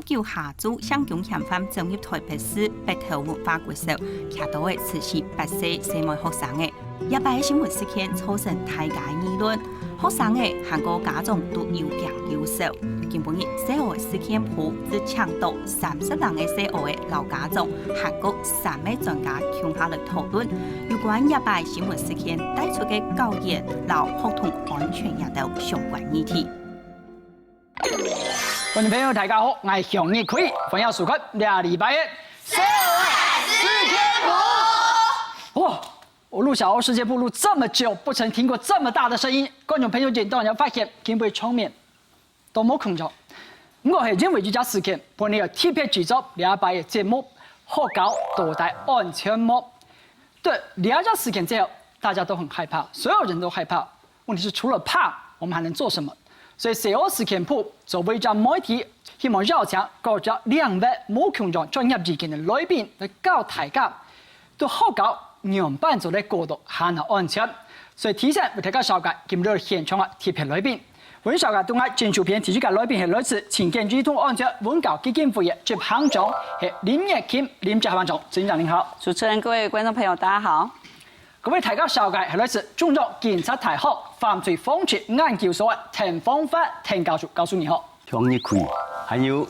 19下晝，香港嫌犯進入台北市北投文化館時，看到嘅只是8歲小妹學生嘅。一擺新聞事件造成大家議論，學生嘅韓國家長都有病有受。今本日小學嘅事件鋪只搶到30人嘅小學嘅老家長，韓國3位專家共下來討論有關一擺新聞事件帶出嘅教育、學童安全也都相關議題。觀眾朋友，大家好，我係向日葵，歡迎收看2禮拜嘅小學世界鋪。哇！我錄小學世界鋪錄這麼久，不曾聽過這麼大的聲音。觀眾朋友，當然發現根本窗面都冇空調。我係因為這件事件，本嚟要特別製作2禮拜嘅節目，學校都戴安全帽。對2件事件之後，大家都很害怕，所有人都害怕。問題是除了怕，我們還能做什麼？所以小學事件鋪作為一家媒體，希望邀請各家2位冇空調專業意見嘅來賓嚟教大家，對學校樣板做嘅過渡行行安全。所以提前為大家紹介今日現場嘅特別來賓。本紹介東亞戰術片提出嘅來賓係來自前建兒童安全文教基金會嘅執行長係林業卿林執行長，執行長您好。主持人、各位觀眾朋友，大家好。各位大家紹介係來自中國警察大學犯罪防治研究所的陳豐發陳教授，教授你好。向日葵，還有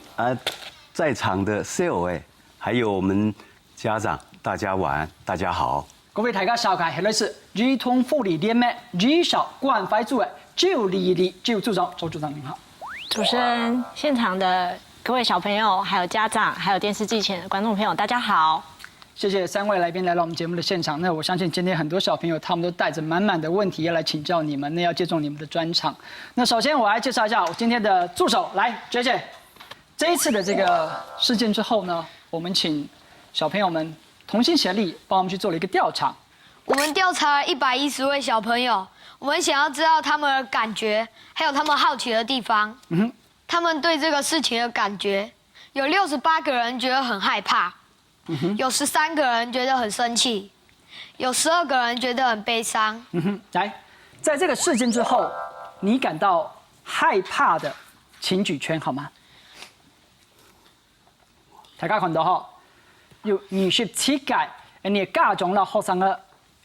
在場的 COA， 還有我們家長，大家晚安，大家好。各位大家紹介係來自兒童福利聯盟兒少關懷組的周麗麗周組長，周組長您好。主持人、現場的各位小朋友，還有家長，還有電視機前的觀眾朋友，大家好。謝謝3位來賓來到我們節目的現場。那我相信今天很多小朋友他們都帶着滿滿的問題要來請教你們，那要借重你們的專長。那首先我來介紹一下我今天的助手，來娟姐。這一次的這個事件之後呢，我們請小朋友們同心協力，幫我們去做了一個調查。我們調查了110位小朋友，我們想要知道他們的感覺，還有他們好奇的地方。他們對這個事情的感覺，有68個人覺得很害怕。有13個人覺得很生氣，有12個人覺得很悲傷。來，在這個事件之後，你感到害怕的，請舉圈好嗎？大家看到哈，有27個，你家長啦學生啊，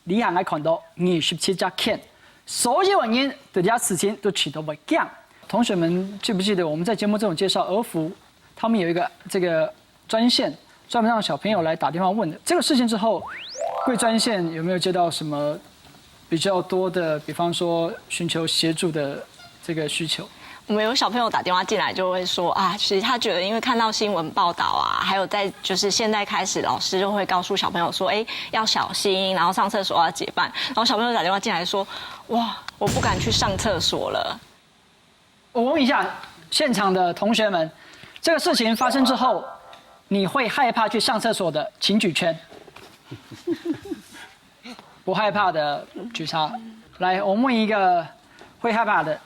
你還來看到27隻圈，所有人對這件事情都持到不一樣。同學們記不記得我們在節目中介紹兒福，他們有一個這個專線。專門讓小朋友來打電話問的。這個事情之後，貴專線有沒有接到什麼比較多的，比方說尋求協助的這個需求？我們有小朋友打電話進來就會說啊，其實他覺得因為看到新聞報道啊，還有在就是現在開始老師就會告訴小朋友說，哎，要小心，然後上廁所要結伴。然後小朋友打電話進來說，哇，我不敢去上廁所了。我問一下現場的同學們，這個事情發生之後，你會害怕去上廁所的，請舉圈。不害怕的舉叉。來，我問一個會害怕的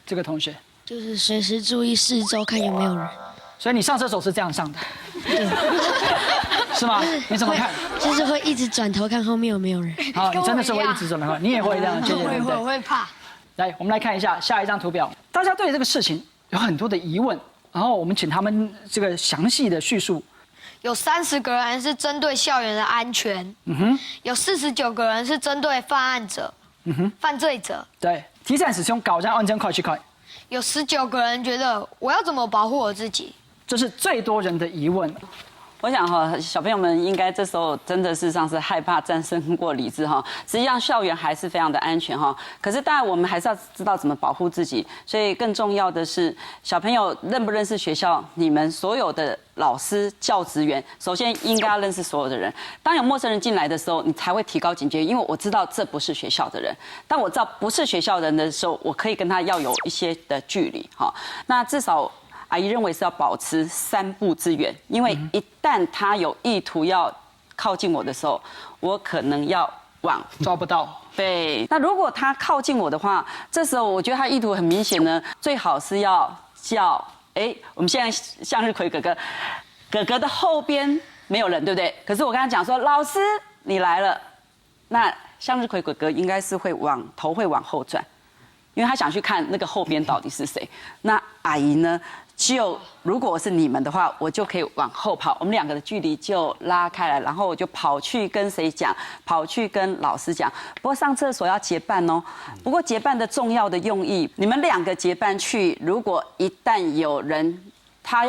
這個同學。就是隨時注意四周，看有沒有人。所以你上廁所是這樣上的，是嗎？你怎麼看？就是會一直轉頭看後面有沒有人。好，你真的是會一直轉頭看，你也會這樣，對不對？我會怕。來，我們來看一下下一張圖表。大家對這個事情有很多的疑問。然後我們請他們這個詳細的敘述。有30個人是針對校園的安全，有49個人是針對犯案者，犯罪者。對，提前使用搞這樣安全快去快。有19個人覺得我要怎麼保護我自己，這是最多人的疑問。我想哈，小朋友們應該這時候真的事實上是害怕戰勝過理智哈。實際上校園還是非常的安全哈，可是當然我們還是要知道怎麼保護自己。所以更重要的是，小朋友認不認識學校，你們所有的老師、教職員，首先應該要認識所有的人。當有陌生人進來的時候，你才會提高警覺，因為我知道這不是學校的人。當我知道不是學校的人的時候，我可以跟他要有一些的距離哈。那至少。阿姨認為是要保持3步之遠，因為一旦他有意圖要靠近我的時候，我可能要往抓不到。對，那如果他靠近我的話，這時候我覺得他意圖很明顯呢，最好是要叫，我們現在向日葵哥哥哥哥的后边没有人，对不对？可是我跟他讲说，老师你来了，那向日葵哥哥应该是头会往后转，因为他想去看那个后边到底是谁。那阿姨呢？如果我是你们的话，我就可以往后跑，我们2个的距离就拉开来，然后我就跑去跟谁讲，跑去跟老师讲。不过上厕所要结伴哦。不过结伴的重要的用意，你们2个结伴去，如果一旦有人他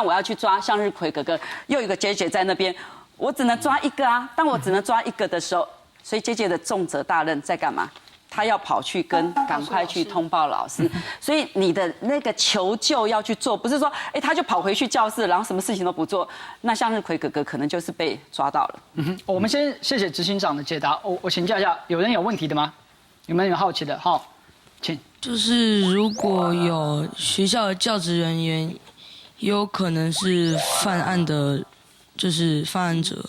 我要去抓向日葵哥哥，又有一个姐姐在那边，我只能抓1个啊。当我只能抓1个的时候，所以姐姐的重责大任在干嘛？他要跑去赶快去通报老师，所以你的那个求救要去做，不是说他就跑回去教室，然后什么事情都不做，那向日葵哥哥可能就是被抓到了。我们先谢谢执行长的解答。我请教一下，有人有问题的吗？有没有人好奇的？好，请。就是如果有学校的教职人员，也有可能是犯案的，就是犯案者。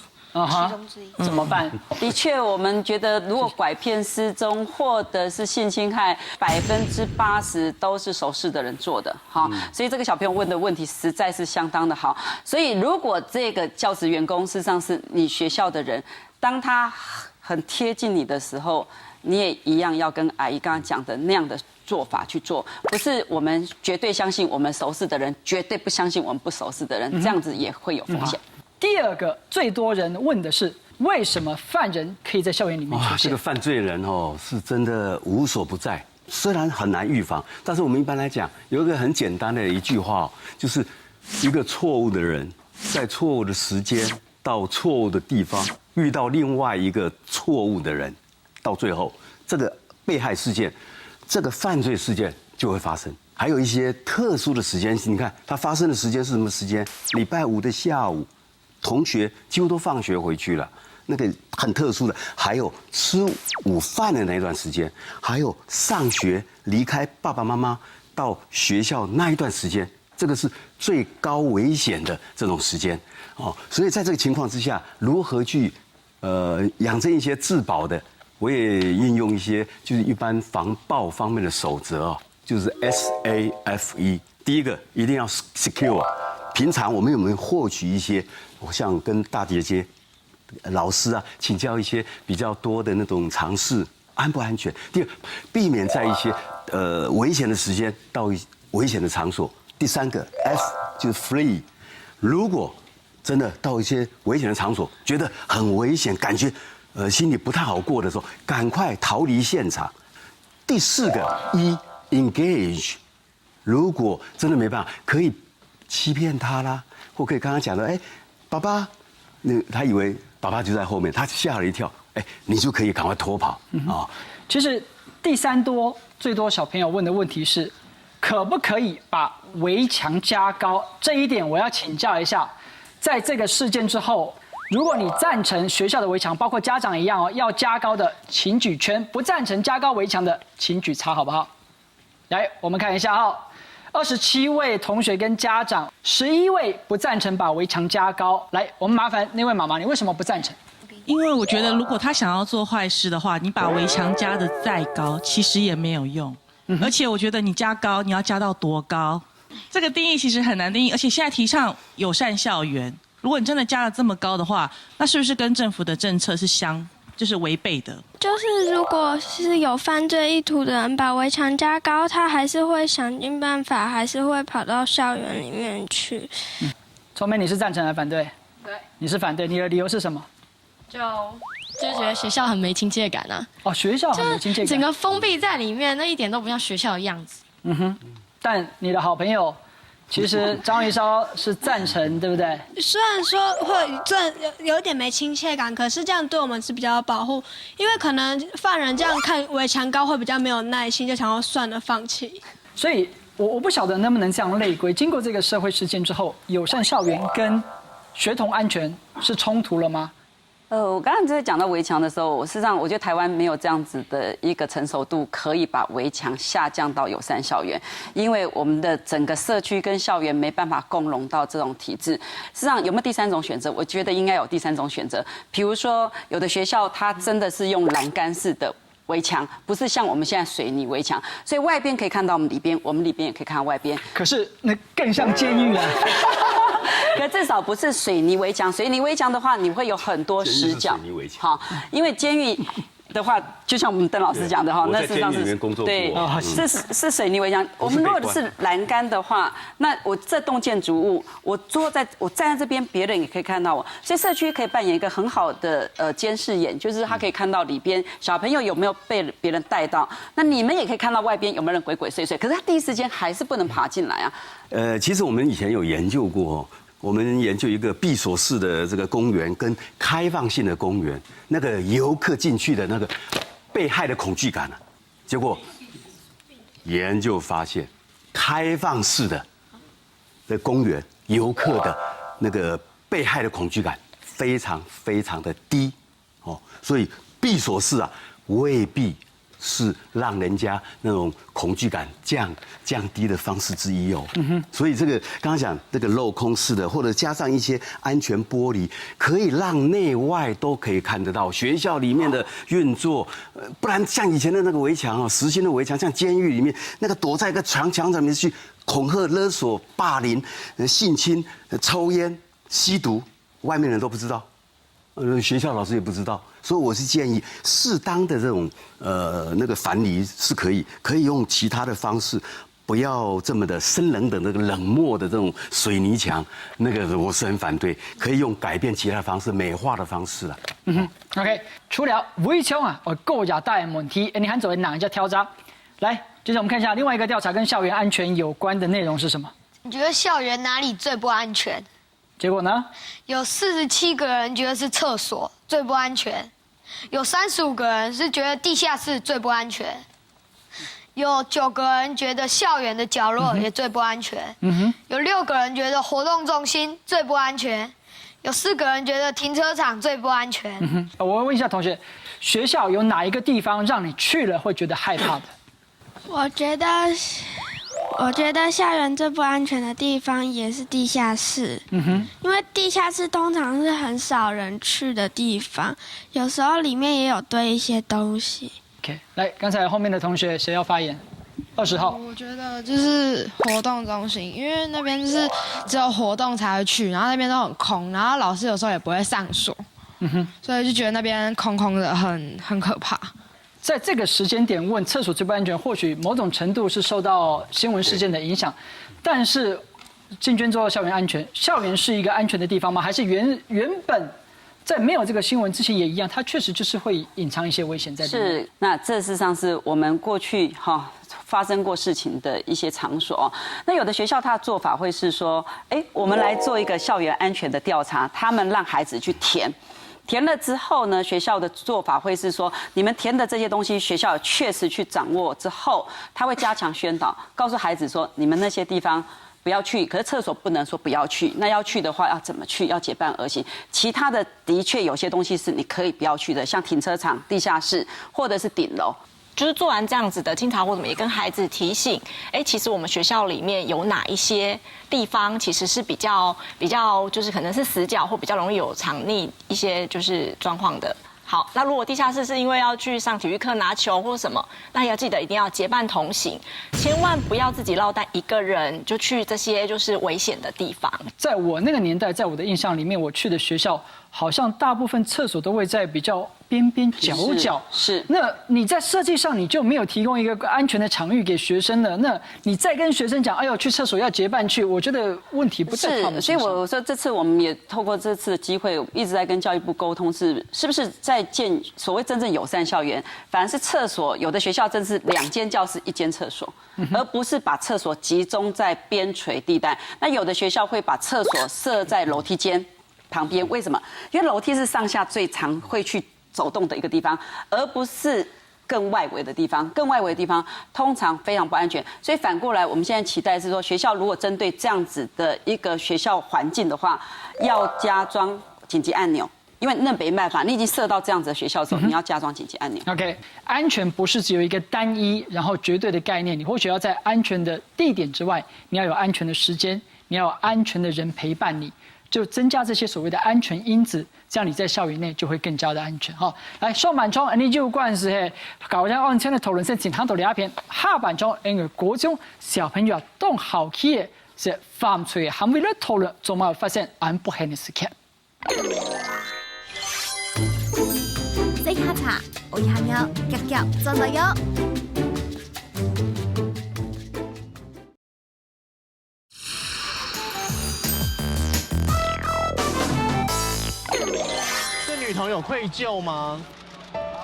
怎么办？的确，我们觉得如果拐骗、失踪或者是性侵害，80%都是熟识的人做的。好，所以这个小朋友问的问题实在是相当的好。所以如果这个教职员工事实上是你学校的人，当他很贴近你的时候，你也一样要跟阿姨刚刚讲的那样的做法去做，不是我们绝对相信我们熟识的人，绝对不相信我们不熟识的人，这样子也会有风险。第2个最多人问的是，为什么犯人可以在校园里面出现？这个犯罪人是真的无所不在，虽然很难预防，但是我们一般来讲有一个很简单的一句话，就是一个错误的人在错误的时间到错误的地方遇到另外一个错误的人，到最后这个被害事件，这个犯罪事件就会发生。还有一些特殊的时间，你看它发生的时间是什么时间？礼拜5的下午。同学几乎都放学回去了，那个很特殊的，还有吃午饭的那段时间，还有上学离开爸爸妈妈到学校那一段时间，这个是最高危险的这种时间所以在这个情况之下，如何去养成一些自保的，我也运用一些就是一般防暴方面的守则就是 SAFE。第一个一定要 secure。平常我们有没有获取一些，我像跟大姐姐、老师请教一些比较多的那种常识，安不安全？第二，避免在一些危险的时间到危险的场所。第3个 F 就是 flee， 如果真的到一些危险的场所，觉得很危险，感觉心里不太好过的时候，赶快逃离现场。第4个 E engage， 如果真的没办法，可以欺骗他啦，或可以刚刚讲的，爸爸，他以为爸爸就在后面，他吓了一跳，你就可以赶快脱跑其实第最多小朋友问的问题是，可不可以把围墙加高？这一点我要请教一下，在这个事件之后，如果你赞成学校的围墙，包括家长一样要加高的，请举圈；不赞成加高围墙的，请举叉，好不好？来，我们看一下27位同学跟家长，11位不赞成把围墙加高。来，我们麻烦那位妈妈，你为什么不赞成？因为我觉得，如果他想要做坏事的话，你把围墙加得再高，其实也没有用。而且我觉得你加高，你要加到多高？这个定义其实很难定义。而且现在提倡友善校园，如果你真的加了这么高的话，那是不是跟政府的政策是就是违背的？就是如果是有犯罪意图的人把围墙加高，他还是会想尽办法，还是会跑到校园里面去。聪明，你是赞成还是反对？对，你是反对，你的理由是什么？就觉得学校很没亲切感啊。学校很没亲切感，整个封闭在里面，那一点都不像学校的样子。但你的好朋友，其实张玉烧是赞成，对不对？虽然说会有点没亲切感，可是这样对我们是比较有保护，因为可能犯人这样看围墙高会比较没有耐心，就想要算了放弃。所以我不晓得能不能这样类归。经过这个社会事件之后，友善校园跟学童安全是冲突了吗？我刚刚在讲到围墙的时候，事实上我觉得台湾没有这样子的一个成熟度，可以把围墙下降到友善校园，因为我们的整个社区跟校园没办法共融到这种体制。事实上有没有第3种选择？我觉得应该有第3种选择，比如说有的学校它真的是用栏杆式的围墙，不是像我们现在水泥围墙，所以外边可以看到我们里边，我们里边也可以看到外边。可是那更像监狱啊！可至少不是水泥围墙。水泥围墙的话，你会有很多死角。水泥围墙。好，因为监狱的话，就像我们邓老师讲的哈，那是监狱里面工作过。对，是水泥围墙。我们如果是栏杆的话，那我这栋建筑物，我站在这边，别人也可以看到我。所以社区可以扮演一个很好的监视眼，就是他可以看到里边小朋友有没有被别人带到，那你们也可以看到外边有没有人鬼鬼祟祟。可是他第一时间还是不能爬进来啊。其实我们以前有研究过。我们研究一个闭锁式的这个公园跟开放性的公园，那个游客进去的那个被害的恐惧感啊，结果研究发现，开放式的公园游客的那个被害的恐惧感非常非常的低哦，所以闭锁式啊未必是让人家那种恐惧感降低的方式之一哦。所以这个刚刚讲这个镂空式的，或者加上一些安全玻璃，可以让内外都可以看得到学校里面的运作。不然像以前的那个围墙哦，实心的围墙，像监狱里面那个躲在一个墙里面去恐吓、勒索、霸凌、性侵、抽烟、吸毒，外面人都不知道。学校老师也不知道，所以我是建议适当的这种那个樊篱是可以用其他的方式，不要这么的生冷的那个冷漠的这种水泥墙，那个我是很反对，可以用改变其他的方式、美化的方式了。OK， 除了围墙啊，构架大的问题，你还作为哪一家挑战？来，接着我们看一下另外一个调查跟校园安全有关的内容是什么？你觉得校园哪里最不安全？结果呢？有47个人觉得是厕所最不安全，有35个人是觉得地下室最不安全，有9个人觉得校园的角落也最不安全，有6个人觉得活动中心最不安全，有4个人觉得停车场最不安全。我问一下同学，学校有哪一个地方让你去了会觉得害怕的？我觉得校园最不安全的地方也是地下室，因为地下室通常是很少人去的地方，有时候里面也有堆一些东西。OK， 来，刚才后面的同学谁要发言？20号。我觉得就是活动中心，因为那边就是只有活动才会去，然后那边都很空，然后老师有时候也不会上锁，所以就觉得那边空空的很可怕。在这个时间点问厕所最不安全，或许某种程度是受到新闻事件的影响，但是静娟做校园安全，校园是一个安全的地方吗？还是原本在没有这个新闻之前也一样，它确实就是会隐藏一些危险在里面？是，那这事实上是我们过去发生过事情的一些场所。那有的学校它的做法会是说，我们来做一个校园安全的调查，他们让孩子去填了之后呢，学校的做法会是说，你们填的这些东西，学校确实去掌握之后，他会加强宣导，告诉孩子说，你们那些地方不要去，可是厕所不能说不要去，那要去的话要怎么去？要结伴而行。其他的的确有些东西是你可以不要去的，像停车场、地下室或者是顶楼。就是做完这样子的清查或者也跟孩子提醒，其实我们学校里面有哪一些地方其实是比较就是可能是死角或比较容易有藏匿一些就是状况的。好，那如果地下室是因为要去上体育课拿球或什么，那也要记得一定要结伴同行，千万不要自己落单一个人就去这些就是危险的地方。在我那个年代，在我的印象里面，我去的学校好像大部分厕所都会在比较边边角角。是。那你在设计上你就没有提供一个安全的场域给学生了，那你再跟学生讲，哎呦，去厕所要结伴去，我觉得问题不在他们身上。所以我说这次我们也透过这次的机会，一直在跟教育部沟通，是不是在建所谓真正友善校园，反而是厕所有的学校真是2间教室1间厕所，而不是把厕所集中在边陲地带。那有的学校会把厕所设在楼梯间旁边，为什么？因为楼梯是上下最常会去走动的一个地方，而不是更外围的地方。更外围的地方通常非常不安全，所以反过来，我们现在期待是说，学校如果针对这样子的一个学校环境的话，要加装紧急按钮。因为那没办法，你已经设到这样子的学校的时候，你要加装紧急按钮。OK， 安全不是只有一个单一然后绝对的概念，你或许要在安全的地点之外，你要有安全的时间，你要有安全的人陪伴你，就增加这些所谓的安全因子，这样你在校园内就会更加的安全。好，来上半场你就關係搞緊安全的討論先，前行到另一篇下半場，因為嗰種小朋友當好起嘅是犯罪行为的讨论，总冇发生安不幸的事情。这下茶，我下喵，夹夹真的哟。这女童有愧疚吗？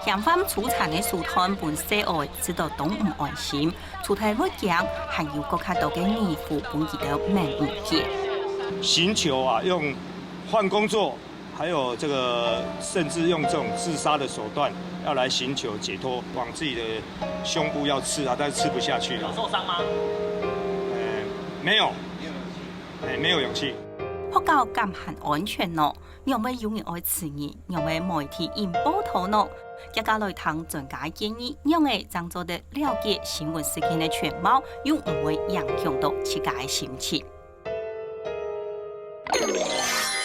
嫌犯出产的书摊本小爱，知道都唔安心，出太不讲，还有更加多嘅义父本记得蛮唔见。寻求啊，用换工作，还有这个甚至用这种自杀的手段，要来寻求解脱，往自己的胸部要刺啊，但是刺不下去。有受伤吗？没有，没有勇气。學校咁很安全咯，讓咩有人愛刺激，讓咩媒體引報頭咯。一家來聽專家建議，讓你當作的了解新聞事件的全貌，又唔會影響到自家的心情。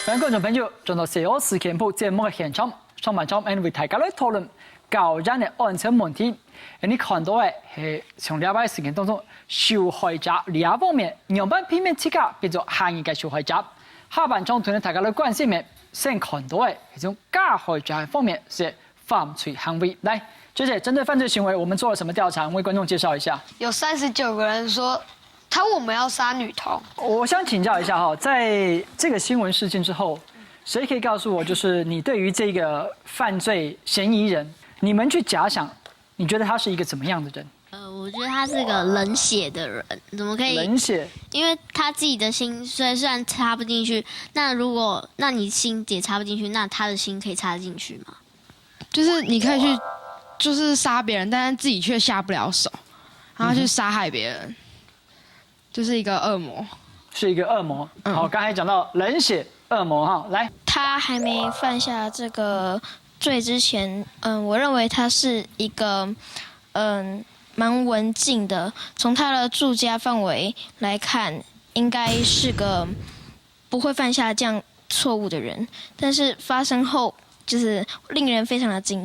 各位觀眾朋友，進到社會事件部節目嘅現場，上半場我哋為大家來討論校園嘅安全問題。你看到嘅係從兩擺事件當中，受害者兩方面，兩班片面之間變做嫌疑嘅受害者。下半場同大家來關心嘅，先看到嘅係種加害者方面是犯罪行為。來，學姐，針對犯罪行為，我們做了什麼調查？為觀眾介紹一下。有39個人說他為我們要殺女童。我想請教一下哈，在這個新聞事件之後，誰可以告訴我，就是你對於這個犯罪嫌疑人，你們去假想，你覺得他是一個怎麼樣的人？我覺得他是個冷血的人，怎麼可以？冷血，因為他自己的心雖然插不進去，那你心也插不進去，那他的心可以插得進去嗎？就是你可以去，就是殺別人，但是自己卻下不了手，然後去殺害別人，就是一個惡魔。是一個惡魔。好，剛才講到冷血惡魔哈，來，他還沒犯下這個罪之前，我認為他是一個，蠻文靜的，從他的住家範圍來看，應該是個不會犯下這樣錯誤的人。但是發生後，就是令人非常的驚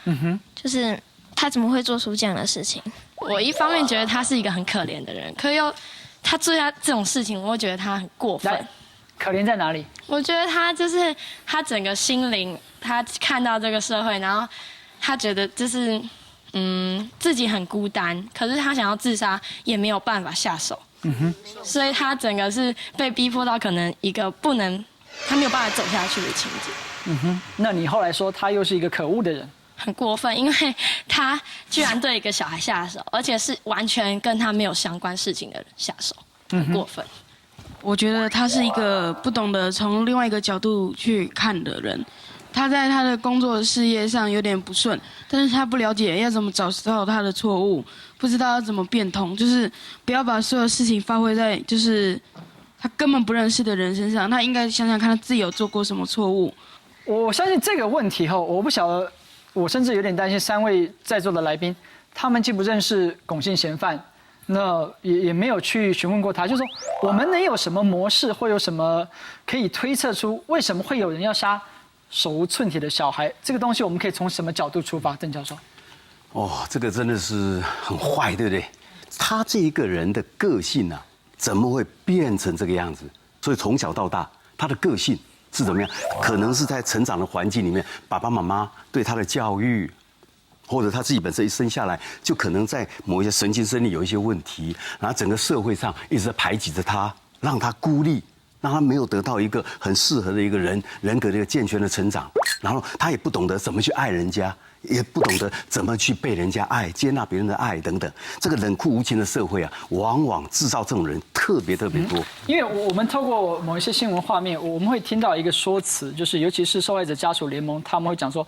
訝。就是他怎麼會做出這樣的事情？我一方面覺得他是一個很可憐的人，可又他做下這種事情，我會覺得他很過分。可憐在哪裡？我覺得他就是他整個心靈，他看到這個社會，然後他覺得就是自己很孤單，可是他想要自殺也沒有辦法下手。所以他整個是被逼迫到可能一個不能，他沒有辦法走下去的情節。那你後來說他又是一個可惡的人？很過分，因為他居然對一個小孩下手，而且是完全跟他沒有相關事情的人下手，很過分。我覺得他是一個不懂得從另外一個角度去看的人。他在他的工作事業上有點不順，但是他不了解要怎麼找到他的錯誤，不知道要怎麼變通，就是不要把所有事情發揮在就是他根本不認識的人身上，他應該想想看他自己有做過什麼錯誤。我相信這個問題後，我不曉得，我甚至有點擔心3位在座的來賓，他們既不認識龔姓嫌犯，那也沒有去詢問過他，就是說我們能有什麼模式，或有什麼可以推測出為什麼會有人要殺手無寸鐵的小孩？這個東西我們可以從什麼角度出發？鄧教授，這個真的是很壞，對不對？他這一個人的個性啊，怎麼會變成這個樣子？所以從小到大，他的個性是怎麼樣？可能是在成長的環境裡面，爸爸媽媽對他的教育，或者他自己本身一生下來就可能在某一些神經生理有一些問題，然後整個社會上一直在排擠着他，讓他孤立。讓他沒有得到一個很適合的一個人格的一個健全的成長，然後他也不懂得怎麼去愛人家，也不懂得怎麼去被人家愛，接納別人的愛等等。這個冷酷無情的社會啊，往往製造這種人特別多。因為我們透過某一些新聞畫面，我們會聽到一個說辭，就是尤其是受害者家屬聯盟，他們會講說，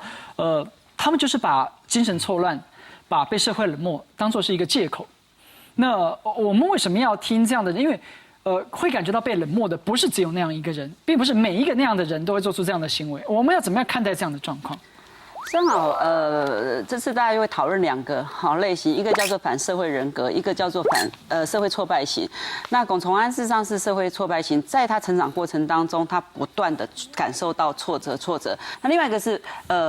他們就是把精神錯亂、把被社會冷漠當作是一個借口。那我們為什麼要聽這樣的？因為會感覺到被冷漠的不是只有那樣一個人，並不是每一個那樣的人都會做出這樣的行為。我們要怎麼樣看待這樣的狀況？正好，这次大家会讨论2个好类型，一个叫做反社会人格，一个叫做反社会挫败型。那龚崇安事实上是社会挫败型，在他成长过程当中，他不断的感受到挫折。那另外一个是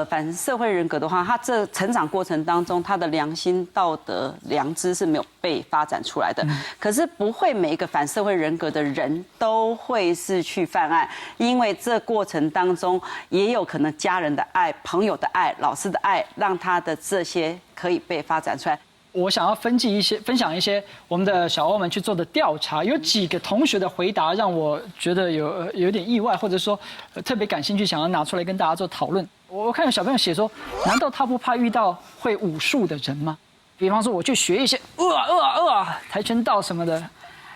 反社会人格的话，他这成长过程当中，他的良心、道德、良知是没有被发展出来的。可是不会每一个反社会人格的人都会是去犯案，因为这过程当中也有可能家人的爱、朋友的爱、老师的爱，让他的这些可以被发展出来。我想要分享一些我们的小欧们去做的调查，有几个同学的回答让我觉得有点意外，或者说特别感兴趣，想要拿出来跟大家做讨论。我看有小朋友写说，难道他不怕遇到会武术的人吗？比方说我去学一些跆拳道什么的，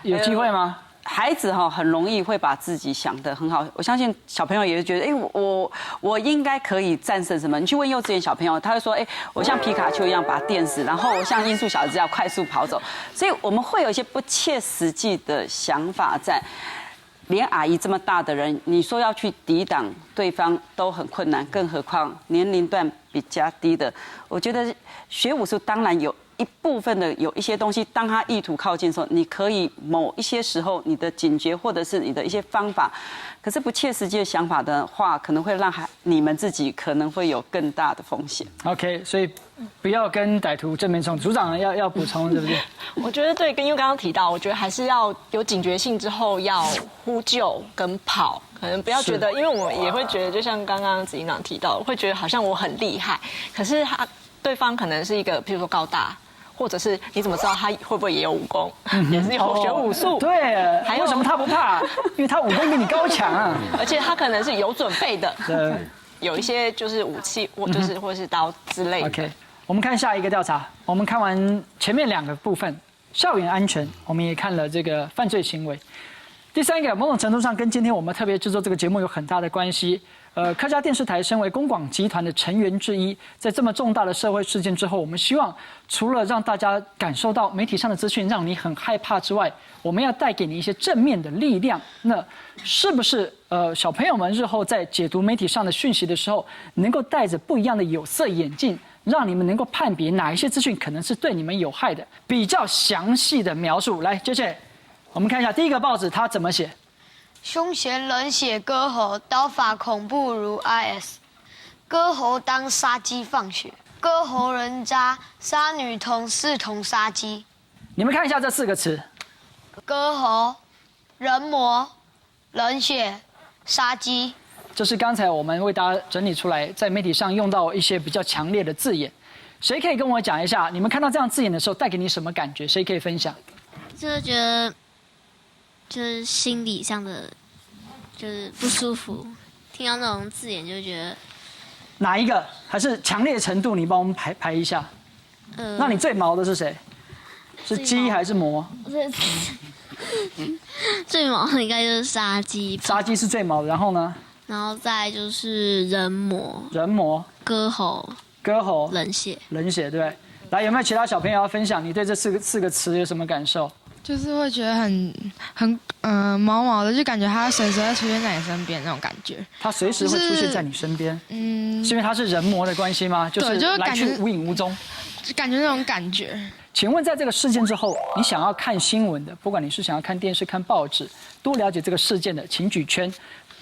有机会吗？孩子很容易会把自己想得很好，我相信小朋友也会觉得，我应该可以战胜什么？你去问幼稚园小朋友，他会说，我像皮卡丘一样把电死，然后我像音速小子要快速跑走。所以我们会有一些不切实际的想法在。连阿姨这么大的人，你说要去抵挡对方都很困难，更何况年龄段比较低的。我觉得学武术当然有一部分的有一些东西，当他意图靠近的时候，你可以某一些时候你的警觉或者是你的一些方法，可是不切实际的想法的话，可能会让你们自己可能会有更大的风险。OK， 所以不要跟歹徒正面冲突。组长要补充，对不对？我觉得对，因为刚刚提到，我觉得还是要有警觉性之后要呼救跟跑，可能不要觉得，因为我也会觉得，就像刚刚子营长提到，会觉得好像我很厉害，可是对方可能是一个，譬如说高大。或者是你怎么知道他会不会也有武功？也是有学武术。对，还有为什么他不怕？因为他武功比你高强啊，而且他可能是有准备的。对，有一些就是武器，或者是刀之类的。OK， 我们看下一个调查。我们看完前面2个部分，校园安全，我们也看了这个犯罪行为。第3个，某种程度上跟今天我们特别制作这个节目有很大的关系。客家电视台身为公广集团的成员之一，在这么重大的社会事件之后，我们希望除了让大家感受到媒体上的资讯让你很害怕之外，我们要带给你一些正面的力量。那是不是小朋友们日后在解读媒体上的讯息的时候，能够戴着不一样的有色眼镜，让你们能够判别哪一些资讯可能是对你们有害的？比较详细的描述，来，接着我们看一下第一个报纸它怎么写。凶嫌冷血割喉，刀法恐怖如 IS。割喉当杀鸡放血，割喉人渣，杀女童视同杀鸡。你们看一下这4个词：割喉、人魔、冷血、杀鸡。这是刚才我们为大家整理出来，在媒体上用到一些比较强烈的字眼。谁可以跟我讲一下，你们看到这样字眼的时候带给你什么感觉？谁可以分享？就是觉得。就是心理上的，就是不舒服，听到那种字眼就觉得。哪一个？还是强烈程度？你帮我们排一下。那你最毛的是谁？是鸡还是魔？最毛的应该就是杀鸡。杀鸡是最毛的，然后呢？然后再就是人魔。人魔。割喉。割喉。冷血。冷血，对。来，有没有其他小朋友要分享？你对这四个词有什么感受？就是会觉得很毛毛的，就感觉他随时会出现在你身边那种感觉。他随时会出现在你身边，是因为他是人魔的关系吗？就是来去无影无踪，就感觉那种感觉。请问，在这个事件之后，你想要看新闻的，不管你是想要看电视、看报纸，多了解这个事件的，请举圈；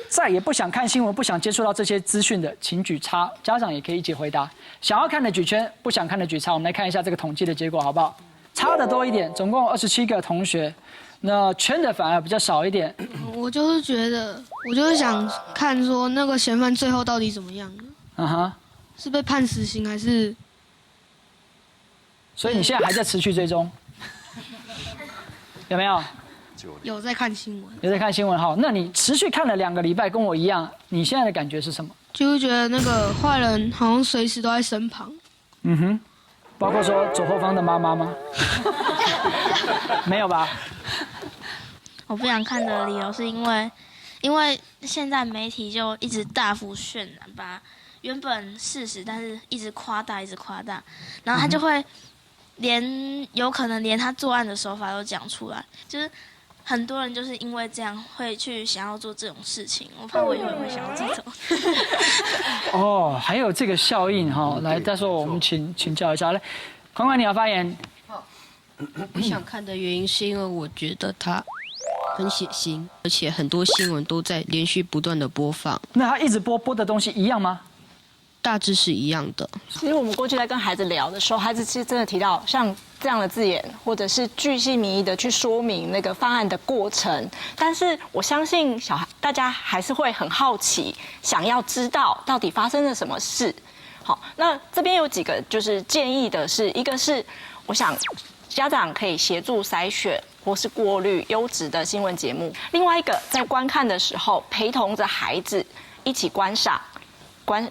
再也不想看新闻、不想接触到这些资讯的，请举叉。家长也可以一起回答。想要看的举圈，不想看的举叉。我们来看一下这个统计的结果，好不好？差的多一点，总共27个同学，那圈的反而比较少一点。我就是觉得，我就是想看说那个嫌犯最后到底怎么样。是被判死刑还是？所以你现在还在持续追踪，有没有？有在看新闻。有在看新闻哈，那你持续看了2个礼拜，跟我一样，你现在的感觉是什么？就是觉得那个坏人好像随时都在身旁。包括说左后方的妈妈吗？没有吧？我不想看的理由是因为现在媒体就一直大幅渲染，把原本事实但是一直夸大，然后他就会有可能连他作案的手法都讲出来，就是很多人就是因为这样会去想要做这种事情，我怕我以后也会想要这种。哦，还有这个效应哈，来，到时候我们请教一下，来，宽宽你要发言。我不想看的原因是因为我觉得它很血腥，而且很多新闻都在连续不断的播放。那他一直播的东西一样吗？大致是一样的。其实我们过去在跟孩子聊的时候，孩子其实真的提到像这样的字眼，或者是巨细靡遗的去说明那个方案的过程。但是我相信大家还是会很好奇，想要知道到底发生了什么事。好，那这边有几个就是建议的是，一个是我想家长可以协助筛选或是过滤优质的新闻节目。另外一个，在观看的时候，陪同着孩子一起观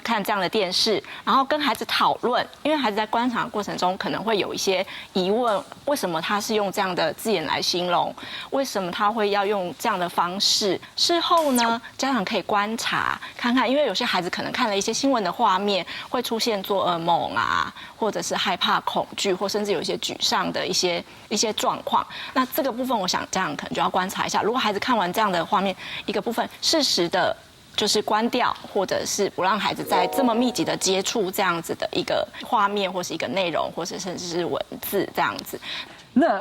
看这样的电视，然后跟孩子讨论，因为孩子在观赏的过程中可能会有一些疑问，为什么他是用这样的字眼来形容？为什么他会要用这样的方式？事后呢，家长可以观察看看，因为有些孩子可能看了一些新闻的画面，会出现做噩梦啊，或者是害怕、恐惧，或甚至有一些沮丧的一些状况。那这个部分，我想家长可能就要观察一下，如果孩子看完这样的画面，一个部分适时的。就是关掉，或者是不让孩子在这么密集的接触这样子的一个画面，或是一个内容，或者甚至是文字这样子。那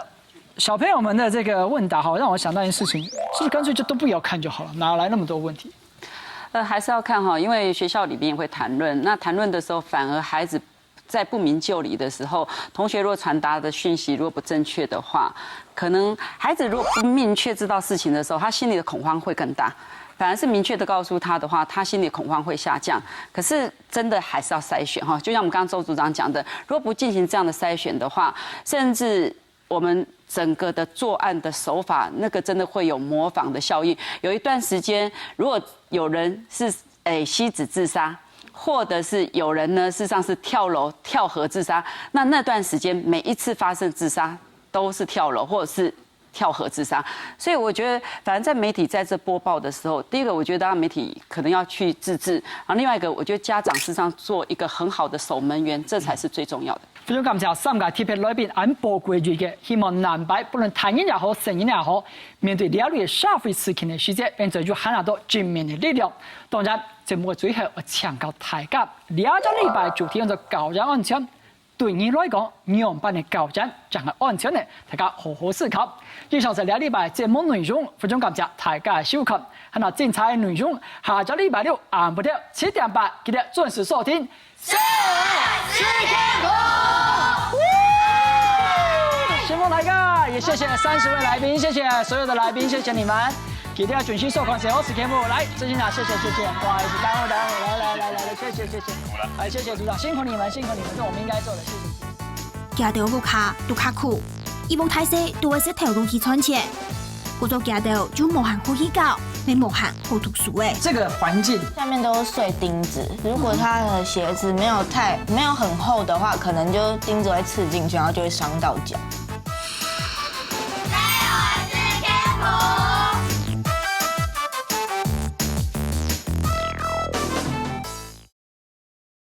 小朋友们的这个问答，好让我想到一件事情，是不是干脆就都不要看就好了？哪来那么多问题？还是要看哈，因为学校里面也会谈论，那谈论的时候，反而孩子在不明就里的时候，同学如果传达的讯息如果不正确的话，可能孩子如果不明确知道事情的时候，他心里的恐慌会更大。反而是明确的告诉他的话，他心里恐慌会下降。可是真的还是要筛选哈，就像我们刚刚周组长讲的，如果不进行这样的筛选的话，甚至我们整个的作案的手法，那个真的会有模仿的效应。有一段时间，如果有人是吸脂自杀，或者是有人呢，事实上是跳楼、跳河自杀，那段时间每一次发生自杀都是跳楼或者是跳河自杀，所以我觉得，反正在媒体在这播报的时候，第一个我觉得媒体可能要去自制，然后另外一个我觉得家长事实上做一个很好的守门员，这才是最重要的。非常感謝3屆特別來賓按寶貴嘅，希望南北不論談演也好，成演也好，面對兩類社會事件嘅細節，並且要喊拿到正面嘅力量。當然，節目嘅最後我強調大家2個禮拜主題叫做個人安全。對你來講，樣板嘅個人就係安全嘅，大家好好思考。以上是2禮拜節目內容，非常感謝大家嘅收看。還有精彩內容，下個禮拜6晏不到7點半，記得準時收聽。新天空，新風大家，也謝謝30位來賓，謝謝所有的來賓，謝謝你們。記得要準時收看最後時節目，來，執行長，謝謝，不好意思，耽誤，來，謝謝，謝謝組長，辛苦你們，這我們應該做的，謝謝。行到路卡都卡苦，一幫太細都會是頭路去賺錢，我做行到就無限好去搞，沒無限好讀書誒。這個環境下面都是碎釘子，如果他的鞋子沒有很厚的話，可能就釘子會刺進去，然後就會傷到腳。